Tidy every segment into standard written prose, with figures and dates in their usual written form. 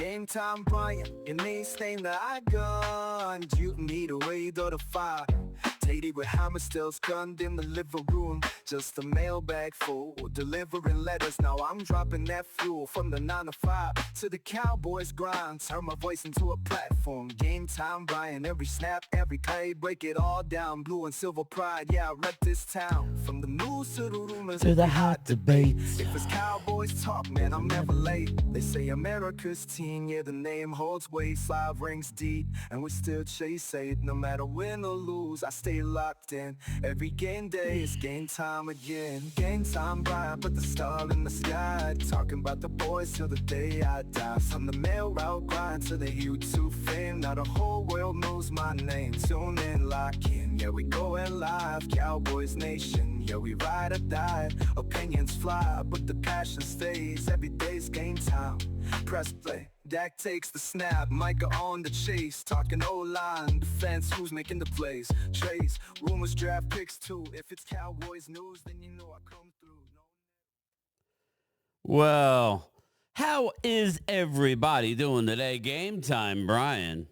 Game time, Brian. Your name's name that I gun. You need a way to the fire. Tatey with hammer stills gunned in the living room. Just a mailbag full, delivering letters. Now I'm dropping that fuel from the 9 to 5 to the Cowboys grind. Turn my voice into a platform. Game time, Brian. Every snap, every play, break it all down. Blue and silver pride, yeah, I rep this town. From the news to the rumors to the hot debates. If it's Cowboys talk, man, I'm never late. They say America's team, yeah, the name holds weight. 5 rings deep, and we still chase it. No matter win or lose, I stay locked in. Every game day is game time again. Game time, Brian, put the star in the sky. Talking about the boys till the day I die. From the mail route grind to the YouTube fame. Now the whole world knows my name. Tune in, lock in, yeah, we going live. Cowboys Nation, yeah, we ride or die. Opinions fly, but the passion stays. Every day's game time. Press play. Dak takes the snap, Micah on the chase. Talking O-line, defense, who's making the plays? Trades, rumors, draft picks too. If it's Cowboys news, then you know I come through. Well, how is everybody doing today? Game time, Brian.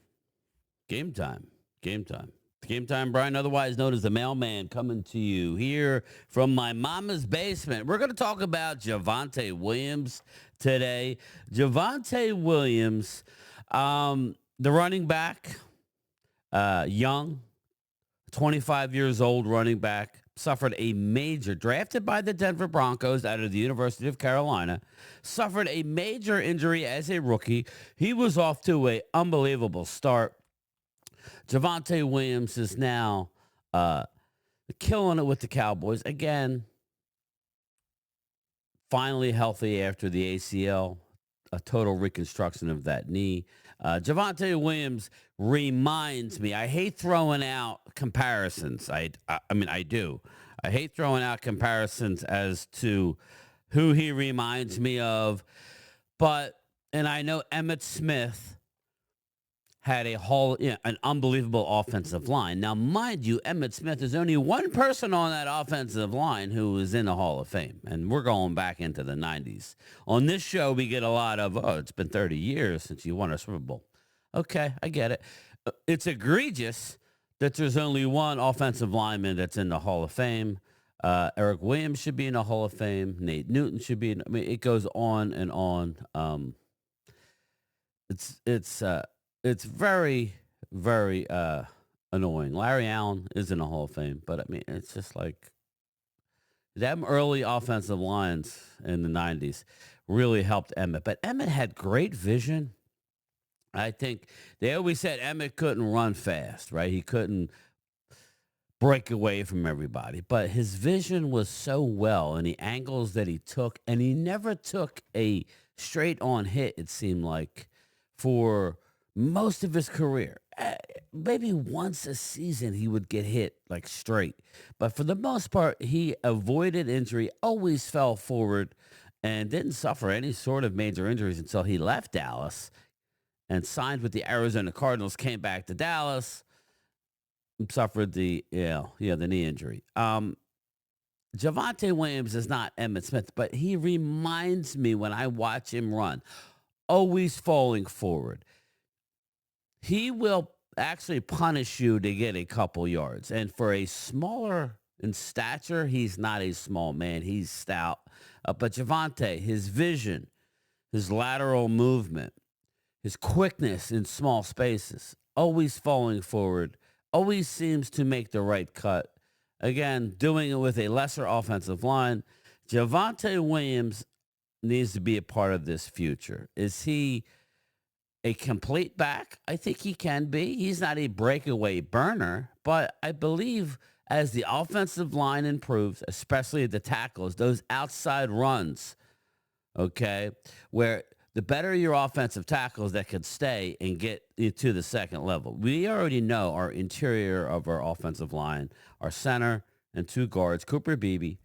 Game time. Game time. Game time, Brian, otherwise known as the mailman, coming to you here from my mama's basement. We're going to talk about Javonte Williams today. Javonte Williams, the running back, young, 25 years old running back, suffered a major, drafted by the Denver Broncos out of the University of Carolina, suffered a major injury as a rookie. He was off to an unbelievable start. Javonte Williams is now killing it with the Cowboys. Again, finally healthy after the ACL, a total reconstruction of that knee. Javonte Williams reminds me, I hate throwing out comparisons. I mean, I do. I hate throwing out comparisons as to who he reminds me of. And I know Emmitt Smith had an unbelievable offensive line. Now, mind you, Emmitt Smith is only one person on that offensive line who is in the Hall of Fame, and we're going back into the 90s. On this show, we get a lot of, it's been 30 years since you won a Super Bowl. Okay, I get it. It's egregious that there's only one offensive lineman that's in the Hall of Fame. Eric Williams should be in the Hall of Fame. Nate Newton should be it goes on and on. It's very, very annoying. Larry Allen is in the Hall of Fame, but I mean, it's just like them early offensive lines in the 90s really helped Emmitt. But Emmitt had great vision. I think they always said Emmitt couldn't run fast, right? He couldn't break away from everybody. But his vision was so well, and the angles that he took, and he never took a straight-on hit, it seemed like, for most of his career. Maybe once a season he would get hit like straight. But for the most part, he avoided injury, always fell forward, and didn't suffer any sort of major injuries until he left Dallas and signed with the Arizona Cardinals, came back to Dallas, suffered the knee injury. Javonte Williams is not Emmitt Smith, but he reminds me when I watch him run, always falling forward. He will actually punish you to get a couple yards. And for a smaller in stature, he's not a small man. He's stout. But Javonte, his vision, his lateral movement, his quickness in small spaces, always falling forward, always seems to make the right cut. Again, doing it with a lesser offensive line. Javonte Williams needs to be a part of this future. Is he a complete back? I think he can be. He's not a breakaway burner, but I believe as the offensive line improves, especially the tackles, those outside runs, okay, where the better your offensive tackles that could stay and get to the second level. We already know our interior of our offensive line, our center and 2 guards, Cooper Beebe,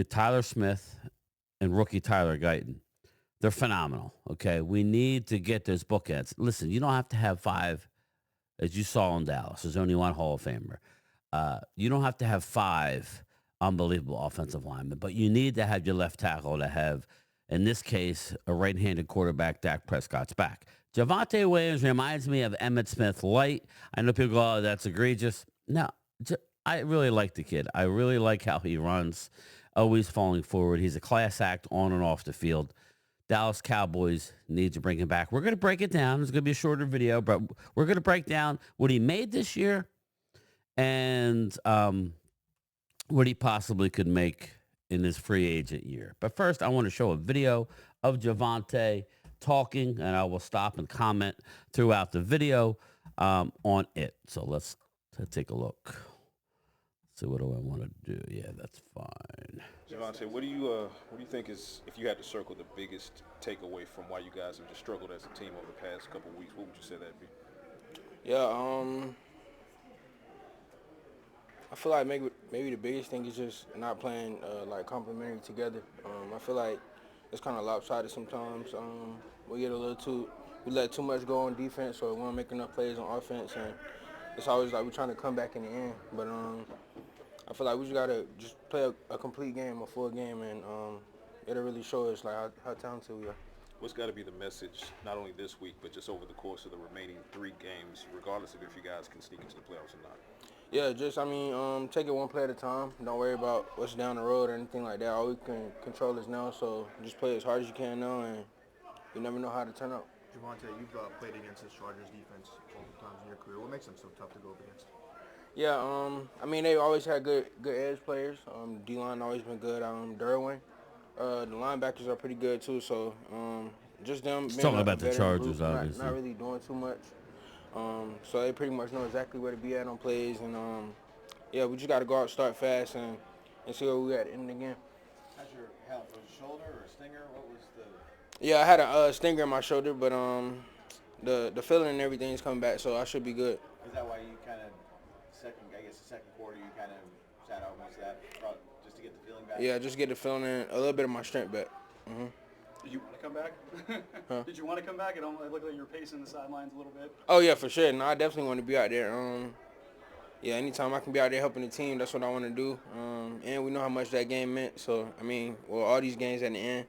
Tyler Smith, and rookie Tyler Guyton. They're phenomenal, okay? We need to get those bookends. Listen, you don't have to have 5, as you saw in Dallas. There's only one Hall of Famer. You don't have to have 5 unbelievable offensive linemen, but you need to have your left tackle to have In this case, a right-handed quarterback, Dak Prescott's back. Javonte Williams reminds me of Emmitt Smith light. I know people go, oh, that's egregious. No, I really like the kid. I really like how he runs, always falling forward. He's a class act on and off the field. Dallas Cowboys need to bring him back. We're going to break it down. It's going to be a shorter video, but we're going to break down what he made this year and what he possibly could make in his free agent year. But first, I want to show a video of Javonte talking, and I will stop and comment throughout the video on it. So let's take a look. So what do I want to do? Yeah, that's fine. Javonte, what do you think is, if you had to circle the biggest takeaway from why you guys have just struggled as a team over the past couple of weeks, what would you say that'd be? Yeah, I feel like maybe the biggest thing is just not playing like complementary together. I feel like it's kind of lopsided sometimes. We let too much go on defense, so we won't make enough plays on offense, and it's always like we're trying to come back in the end. But I feel like we just gotta play a complete game, a full game, and it'll really show us like how talented we are. What's got to be the message, not only this week, but just over the course of the remaining 3 games, regardless of if you guys can sneak into the playoffs or not? Yeah, take it one play at a time. Don't worry about what's down the road or anything like that. All we can control is now, so just play as hard as you can now, and you never know how to turn out. Javonte, you've played against this Chargers defense multiple times in your career. What makes them so tough to go up against? Yeah, they always had good edge players. D-line always been good. Derwin. The linebackers are pretty good too, so just them. Just talking about the Chargers, group, obviously. Not really doing too much. So they pretty much know exactly where to be at on plays, and we just got to go out, start fast, and see where we at in the game. How's your health? Was it a shoulder or a stinger? What was the? Yeah, I had a stinger in my shoulder, but the feeling and everything's coming back, so I should be good. Is that why you kind of the second quarter, you kind of sat out most of that just to get the feeling back? Yeah, just get the feeling and a little bit of my strength back. Mm-hmm. Did you want to come back? Huh? Did you want to come back? It looked like you were pacing the sidelines a little bit. Oh, yeah, for sure. No, I definitely want to be out there. Anytime I can be out there helping the team, that's what I want to do. And we know how much that game meant. So, all these games at the end.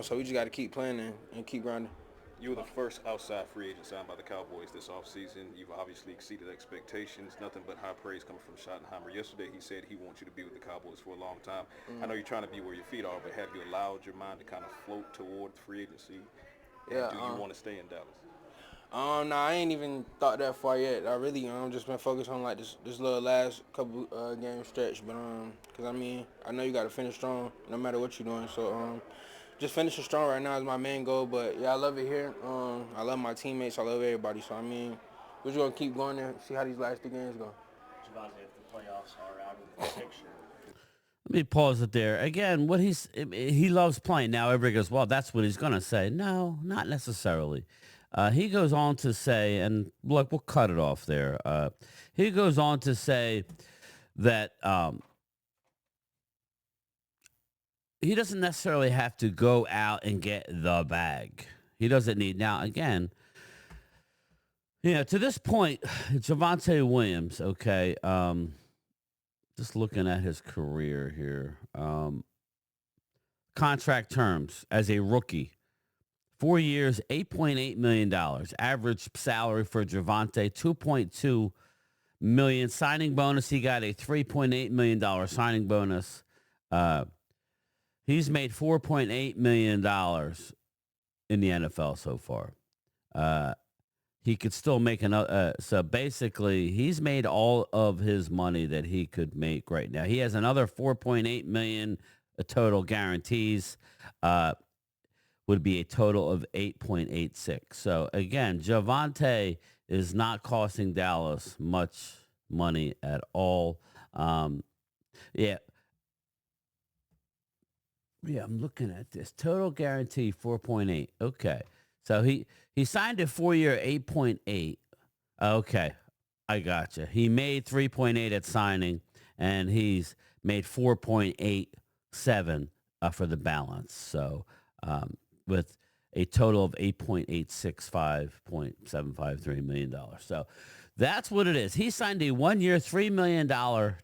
So we just got to keep playing and keep grinding. You were the first outside free agent signed by the Cowboys this offseason. You've obviously exceeded expectations. Nothing but high praise coming from Schottenheimer. Yesterday, he said he wants you to be with the Cowboys for a long time. I know you're trying to be where your feet are, but have you allowed your mind to kind of float toward free agency? Yeah. Do you want to stay in Dallas? No, I ain't even thought that far yet. I really just been focused on like this little last couple game stretch. But because I know you got to finish strong no matter what you're doing. So just finishing strong right now is my main goal. But yeah, I love it here. I love my teammates. I love everybody. So we're just gonna keep going there and see how these last 3 games go. Javonte, if the playoffs are out of the picture. Let me pause it there. Again, he loves playing. Now everybody goes, well, that's what he's going to say. No, not necessarily. He goes on to say, and look, we'll cut it off there. He goes on to say that he doesn't necessarily have to go out and get the bag. He doesn't need. Now, again, to this point, Javonte Williams, okay, just looking at his career here. Contract terms as a rookie. 4 years, $8.8 million. Average salary for Javonte, $2.2 million. Signing bonus, he got a $3.8 million signing bonus. He's made $4.8 million in the NFL so far. He could still make another. So basically, he's made all of his money that he could make right now. He has another $4.8 million total guarantees. Would be a total of 8.86. So again, Javonte is not costing Dallas much money at all. Yeah, I'm looking at this. Total guarantee 4.8. Okay. So he signed a 4-year 8.8. Okay. I gotcha. He made 3.8 at signing, and he's made 4.87 for the balance. So with a total of $8.865.753 million. So that's what it is. He signed a 1-year, $3 million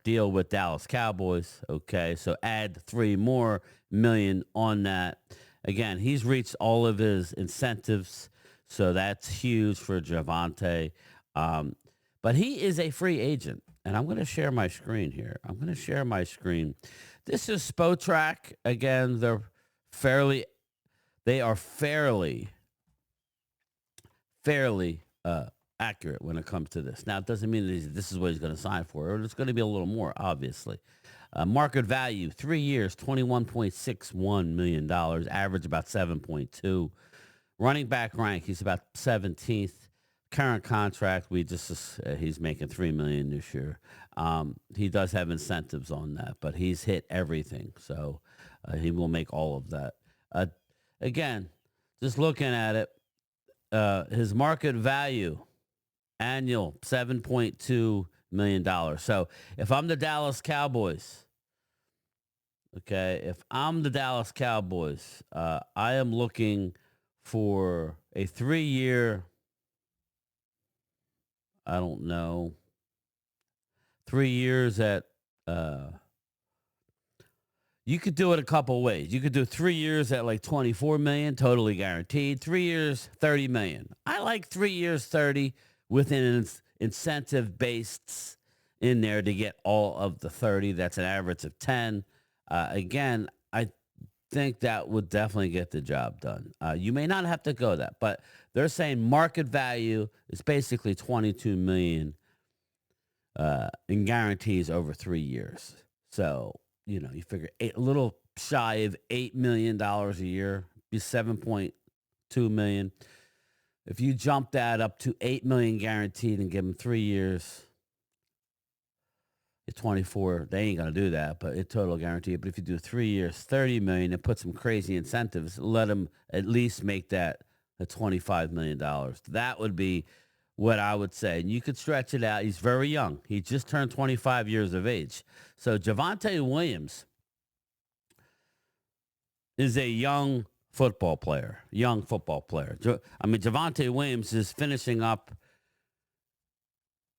deal with Dallas Cowboys. Okay, so add $3 more million on that. Again, he's reached all of his incentives, so that's huge for Javonte. But he is a free agent, and I'm going to share my screen here. I'm going to share my screen. This is Spotrac. Again, they are fairly accurate when it comes to this. Now, it doesn't mean that this is what he's going to sign for. It's going to be a little more, obviously. Market value, 3 years, $21.61 million, average about 7.2. Running back rank, he's about 17th. Current contract, he's making $3 million this year. He does have incentives on that, but he's hit everything, so he will make all of that. Again, just looking at it, his market value, annual, $7.2 million. So if I'm the Dallas Cowboys, I am looking for a 3-year, 3 years at, you could do it a couple ways. You could do 3 years at like 24 million, totally guaranteed. 3 years, 30 million. I like 3 years, 30 with an incentive based in there to get all of the 30. That's an average of 10. Again, I think that would definitely get the job done. You may not have to go that, but they're saying market value is basically 22 million in guarantees over 3 years. So, you figure a little shy of $8 million a year, be 7.2 million. If you jump that up to 8 million guaranteed and give them 3 years, at 24, they ain't going to do that, but it's total guarantee. But if you do 3 years, 30 million, and put some crazy incentives, let them at least make that a $25 million. That would be what I would say. And you could stretch it out. He's very young. He just turned 25 years of age. So Javonte Williams is a young football player. Javonte Williams is finishing up.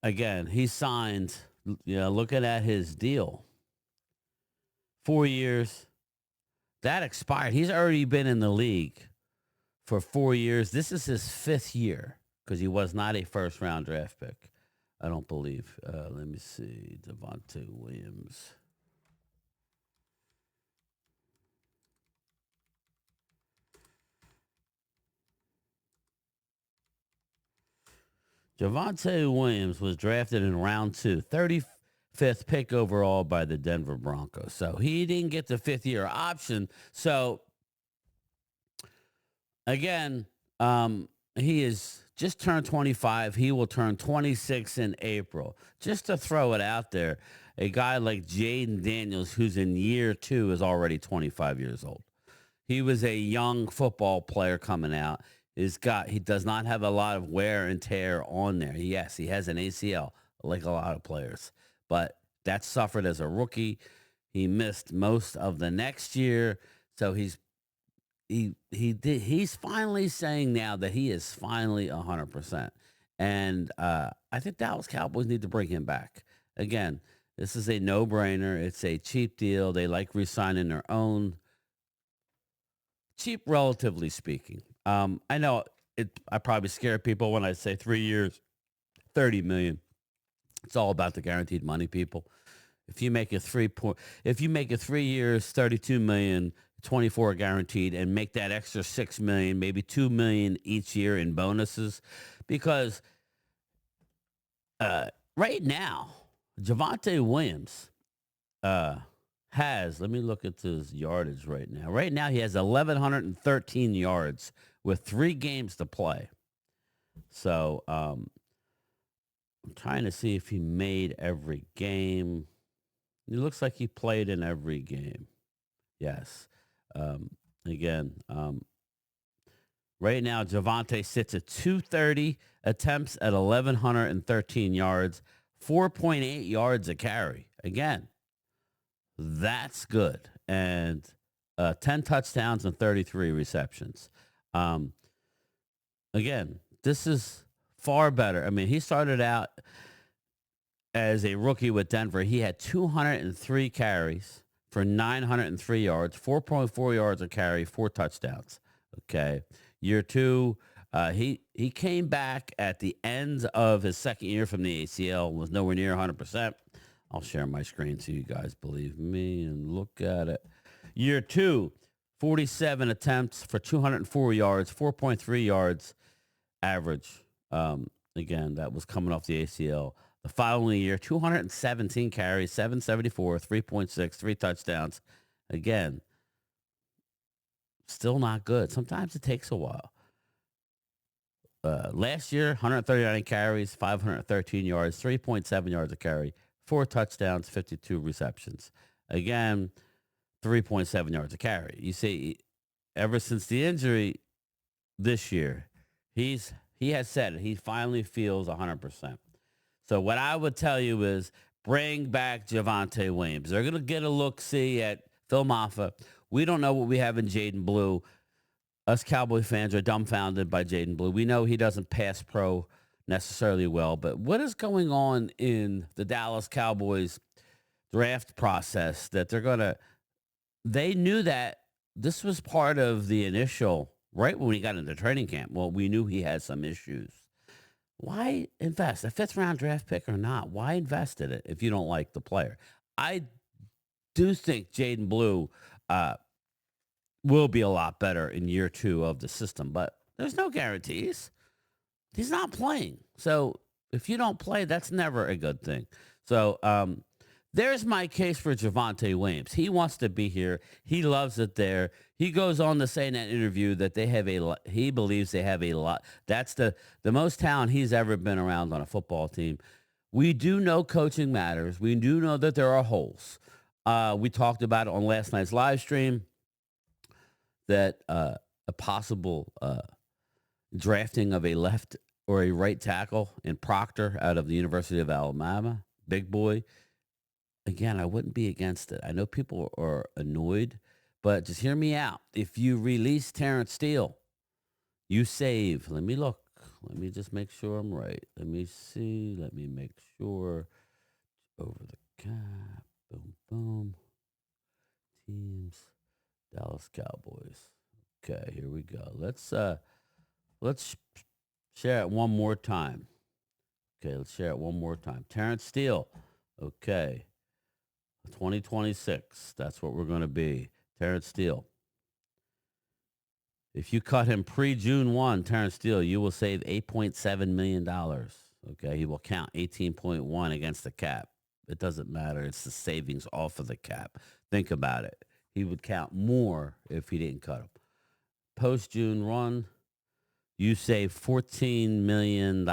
Again, he signed, looking at his deal, 4 years. That expired. He's already been in the league for 4 years. This is his 5th year because he was not a first-round draft pick, I don't believe. Let me see. Javonte Williams. Javonte Williams was drafted in round 2, 35th pick overall by the Denver Broncos. So he didn't get the 5th-year option. So, again, he is just turned 25. He will turn 26 in April. Just to throw it out there, a guy like Jaden Daniels, who's in year 2, is already 25 years old. He was a young football player coming out. He does not have a lot of wear and tear on there. Yes, he has an ACL like a lot of players, but that suffered as a rookie. He missed most of the next year, so he's finally saying now that he is finally 100%. And I think Dallas Cowboys need to bring him back. Again, this is a no-brainer. It's a cheap deal. They like re-signing their own. Cheap, relatively speaking. I know I probably scare people when I say 3 years, 30 million. It's all about the guaranteed money, people. If you make it 3 years, 32 million, 24 guaranteed, and make that extra 6 million, maybe 2 million each year in bonuses, because right now Javonte Williams let me look at his yardage right now. Right now he has 1,113 yards with 3 games to play. So I'm trying to see if he made every game. It looks like he played in every game. Yes. Right now Javonte sits at 230 attempts at 1,113 yards, 4.8 yards a carry. Again, that's good. And 10 touchdowns and 33 receptions. Again, this is far better. I mean, he started out as a rookie with Denver. He had 203 carries, for 903 yards, 4.4 yards a carry, 4 touchdowns. Okay. Year 2, he came back at the end of his second year from the ACL, was nowhere near 100%. I'll share my screen so you guys believe me and look at it. Year 2, 47 attempts for 204 yards, 4.3 yards average. Again, that was coming off the ACL. The following year, 217 carries, 774, 3.6, 3 touchdowns. Again, still not good. Sometimes it takes a while. Last year, 139 carries, 513 yards, 3.7 yards a carry, 4 touchdowns, 52 receptions. Again, 3.7 yards a carry. You see, ever since the injury this year, he has said it. He finally feels 100%. So what I would tell you is bring back Javonte Williams. They're going to get a look-see at Filmora. We don't know what we have in Jaden Blue. Us Cowboy fans are dumbfounded by Jaden Blue. We know he doesn't pass pro necessarily well, but what is going on in the Dallas Cowboys draft process that they knew that this was part of the initial, right when he got into training camp. Well, we knew he had some issues. Why invest? A 5th-round draft pick or not? Why invest in it if you don't like the player? I do think Jaden Blue will be a lot better in year 2 of the system, but there's no guarantees. He's not playing. So if you don't play, that's never a good thing. So there's my case for Javonte Williams. He wants to be here. He loves it there. He goes on to say in that interview that he believes they have a lot. That's the most talent he's ever been around on a football team. We do know coaching matters. We do know that there are holes. We talked about it on last night's live stream that a possible drafting of a left or a right tackle in Proctor out of the University of Alabama, big boy. Again, I wouldn't be against it. I know people are annoyed, but just hear me out. If you release Terrence Steele, you save. Let me look. Let me just make sure I'm right. Let me see. Let me make sure. Over the cap. Boom, boom. Teams. Dallas Cowboys. Okay, here we go. Let's share it one more time. Okay, let's share it one more time. Terrence Steele. Okay. 2026. That's what we're going to be. Terrence Steele. If you cut him pre-June 1, Terrence Steele, you will save $8.7 million. Okay, he will count 18.1 against the cap. It doesn't matter. It's the savings off of the cap. Think about it. He would count more if he didn't cut him. Post-June 1, you save $14 million.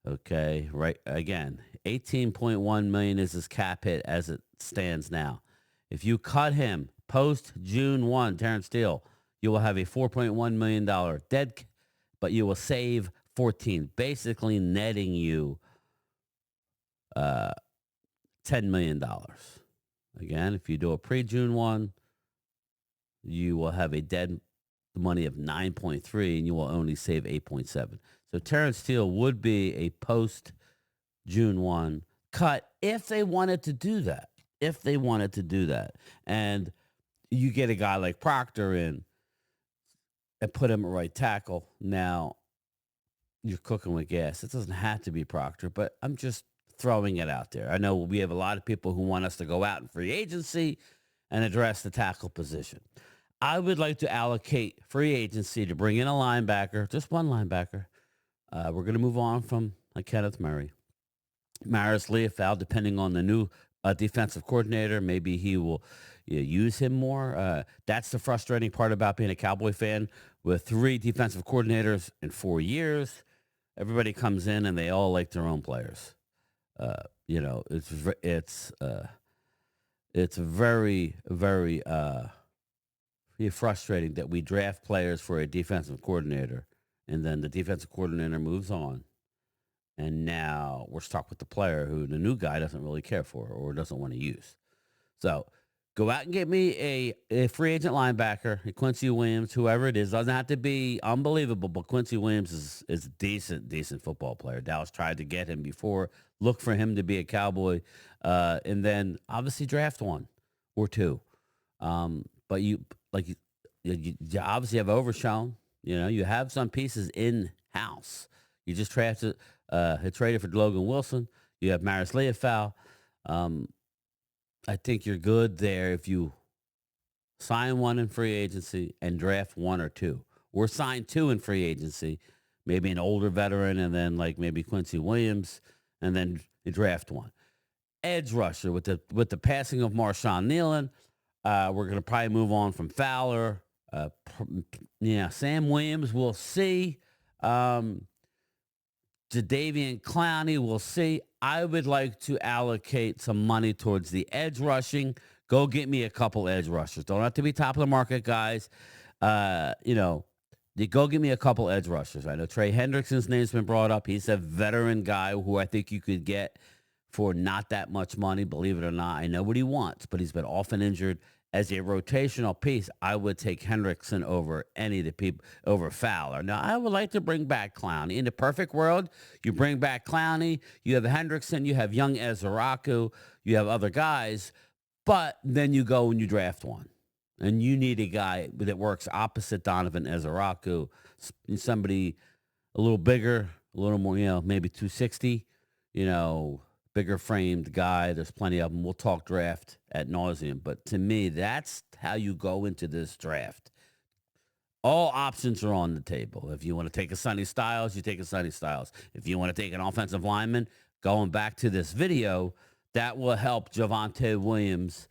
Okay, right. Again, $18.1 million is his cap hit as it stands now. If you cut him post June 1, Terrence Steele, you will have a $4.1 million dead, but you will save 14, basically netting you $10 million. Again, if you do a pre-June 1, you will have a dead money of 9.3 and you will only save 8.7. So Terrence Steele would be a post-June 1 cut if they wanted to do that. If they wanted to do that. And you get a guy like Proctor in and put him at right tackle. Now, you're cooking with gas. It doesn't have to be Proctor, but I'm just throwing it out there. I know we have a lot of people who want us to go out in free agency and address the tackle position. I would like to allocate free agency to bring in a linebacker, just one linebacker. We're going to move on from Kenneth Murray. Maris Leofau, depending on the new defensive coordinator, maybe he will use him more. That's the frustrating part about being a Cowboy fan. With 3 defensive coordinators in 4 years, everybody comes in and they all like their own players. It's very, very frustrating that we draft players for a defensive coordinator and then the defensive coordinator moves on. And now we're stuck with the player who the new guy doesn't really care for or doesn't want to use. So go out and get me a free agent linebacker, a Quincy Williams, whoever it is. Doesn't have to be unbelievable, but Quincy Williams is a decent football player. Dallas tried to get him before. Look for him to be a Cowboy. And then obviously draft one or two. But you obviously have overshown. You have some pieces in house. You just traded for Logan Wilson. You have Maris Leafau. I think you're good there if you sign one in free agency and draft one or two, or sign two in free agency, maybe an older veteran, and then like maybe Quincy Williams, and then you draft one edge rusher with the passing of Marshawn Nealon. We're going to probably move on from Fowler. Sam Williams, we'll see. Jadeveon Clowney, we'll see. I would like to allocate some money towards the edge rushing. Go get me a couple edge rushers. Don't have to be top of the market, guys. You go get me a couple edge rushers. I know Trey Hendrickson's name's been brought up. He's a veteran guy who I think you could get for not that much money, believe it or not. I know what he wants, but he's been often injured. As a rotational piece, I would take Hendrickson over any of the people, over Fowler. Now, I would like to bring back Clowney. In the perfect world, you bring back Clowney, you have Hendrickson, you have young Ezeraku, you have other guys, but then you go and you draft one. And you need a guy that works opposite Donovan Ezeraku, somebody a little bigger, a little more, maybe 260, bigger framed guy. There's plenty of them. We'll talk draft ad nauseum. But to me, that's how you go into this draft. All options are on the table. If you want to take a Sonny Styles, you take a Sonny Styles. If you want to take an offensive lineman, going back to this video, that will help Javonte Williams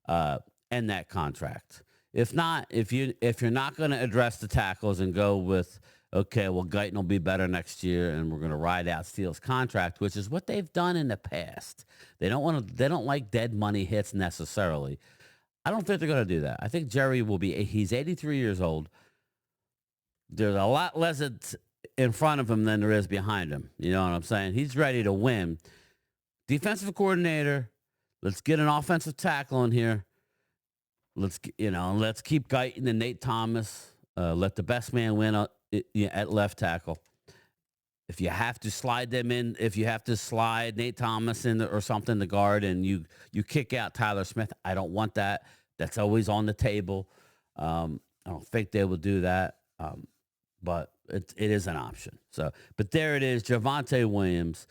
end that contract. If not, if you're not going to address the tackles and go with, okay, well, Guyton will be better next year, and we're going to ride out Steele's contract, which is what they've done in the past. They don't like dead money hits necessarily. I don't think they're going to do that. I think Jerry he's 83 years old. There's a lot less in front of him than there is behind him. You know what I'm saying? He's ready to win. Defensive coordinator, let's get an offensive tackle in here. Let's keep Guyton and Nate Thomas. Let the best man win at left tackle. If you have to slide them in, if you have to slide Nate Thomas in or something to guard, and you kick out Tyler Smith, I don't want that. That's always on the table. I don't think they will do that, but it is an option. So, but there it is, Javonte Williams,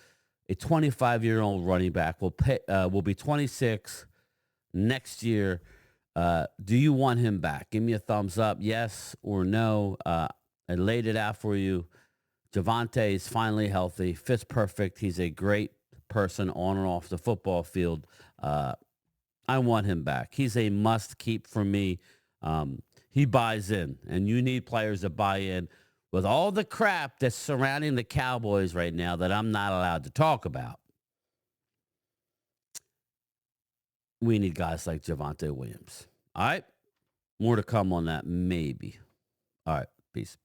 a 25-year-old running back, will be 26 next year. Do you want him back? Give me a thumbs up, yes or no. I laid it out for you. Javonte is finally healthy, fits perfect. He's a great person on and off the football field. I want him back. He's a must keep for me. He buys in, and you need players that buy in. With all the crap that's surrounding the Cowboys right now that I'm not allowed to talk about, we need guys like Javonte Williams. All right? More to come on that, maybe. All right. Peace.